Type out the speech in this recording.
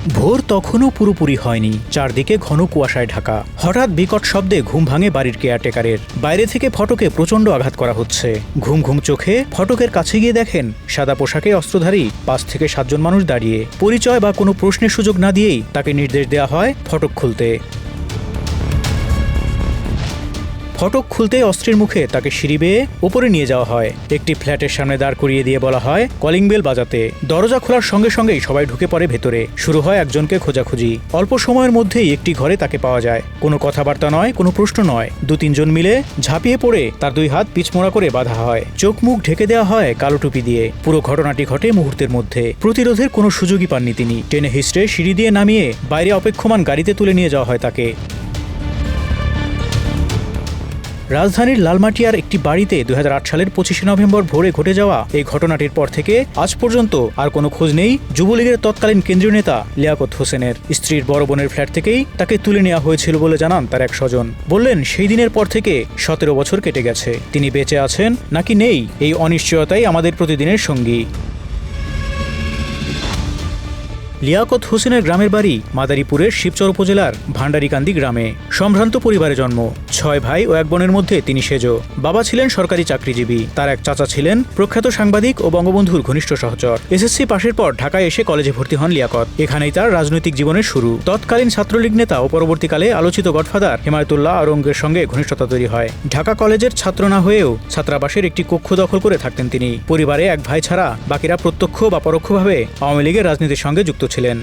ভোর তখনও পুরোপুরি হয়নি, চারদিকে ঘন কুয়াশায় ঢাকা। হঠাৎ বিকট শব্দে ঘুম ভাঙে বাড়ির কেয়ারটেকারের। বাইরে থেকে ফটকে প্রচণ্ড আঘাত করা হচ্ছে। ঘুম ঘুম চোখে ফটকের কাছে গিয়ে দেখেন সাদা পোশাকে অস্ত্রধারী 5 থেকে 7 জন মানুষ দাঁড়িয়ে। পরিচয় বা কোনো প্রশ্নের সুযোগ না দিয়েই তাকে নির্দেশ দেওয়া হয় ফটক খুলতে। ফটক খুলতে অস্ত্রের মুখে তাকে সিঁড়ি বেয়ে ওপরে নিয়ে যাওয়া হয়। একটি ফ্ল্যাটের সামনে দাঁড় করিয়ে দিয়ে বলা হয় কলিং বেল বাজাতে। দরজা খোলার সঙ্গে সঙ্গেই সবাই ঢুকে পড়ে ভেতরে। শুরু হয় একজনকে খোঁজাখুঁজি। অল্প সময়ের মধ্যেই একটি ঘরে তাকে পাওয়া যায়। কোনো কথাবার্তা নয়, কোনো প্রশ্ন নয়। 2-3 জন মিলে ঝাঁপিয়ে পড়ে তার 2 হাত পিছমোড়া করে বাঁধা হয়। চোখ মুখ ঢেকে দেওয়া হয় কালো টুপি দিয়ে। পুরো ঘটনাটি ঘটে মুহূর্তের মধ্যে। প্রতিরোধের কোনো সুযোগই পাননি তিনি। টেনে হিস্ট্রে সিঁড়ি দিয়ে নামিয়ে বাইরে অপেক্ষমান গাড়িতে তুলে নিয়ে যাওয়া হয় তাকে। রাজধানীর লালমাটিয়ার একটি বাড়িতে 2008 সালের 25শে নভেম্বর ভোরে ঘটে যাওয়া এই ঘটনাটির পর থেকে আজ পর্যন্ত আর কোনো খোঁজ নেই যুবলীগের তৎকালীন কেন্দ্রীয় নেতা লিয়াকত হোসেনের। স্ত্রীর বড় বোনের ফ্ল্যাট থেকেই তাকে তুলে নেওয়া হয়েছিল বলে জানান তার এক স্বজন। বললেন সেই দিনের পর থেকে 17 বছর কেটে গেছে। তিনি বেঁচে আছেন নাকি নেই, এই অনিশ্চয়তাই আমাদের প্রতিদিনের সঙ্গী। লিয়াকত হোসেনের গ্রামের বাড়ি মাদারীপুরের শিবচর উপজেলার ভান্ডারিকান্দি গ্রামে। সম্ভ্রান্ত পরিবারে জন্ম। 6 ভাই ও 1 বোনের মধ্যে তিনি সেজ। বাবা ছিলেন সরকারি চাকরিজীবী। তার এক চাচা ছিলেন প্রখ্যাত সাংবাদিক ও বঙ্গবন্ধুর ঘনিষ্ঠ সহচর। এসএসসি পাশের পর ঢাকায় এসে কলেজে ভর্তি হন লিয়াকত। এখানেই তার রাজনৈতিক জীবনের শুরু। তৎকালীন ছাত্রলীগ নেতা ও পরবর্তীকালে আলোচিত গডফাদার হেমায়েতুল্লাহ আওরঙ্গের সঙ্গে ঘনিষ্ঠতা তৈরি হয়। ঢাকা কলেজের ছাত্র না হয়েও ছাত্রাবাসের একটি কক্ষ দখল করে থাকতেন তিনি। পরিবারে 1 ভাই ছাড়া বাকিরা প্রত্যক্ষ বা পরোক্ষভাবে আওয়ামী লীগের রাজনীতির সঙ্গে যুক্ত ছিলেন।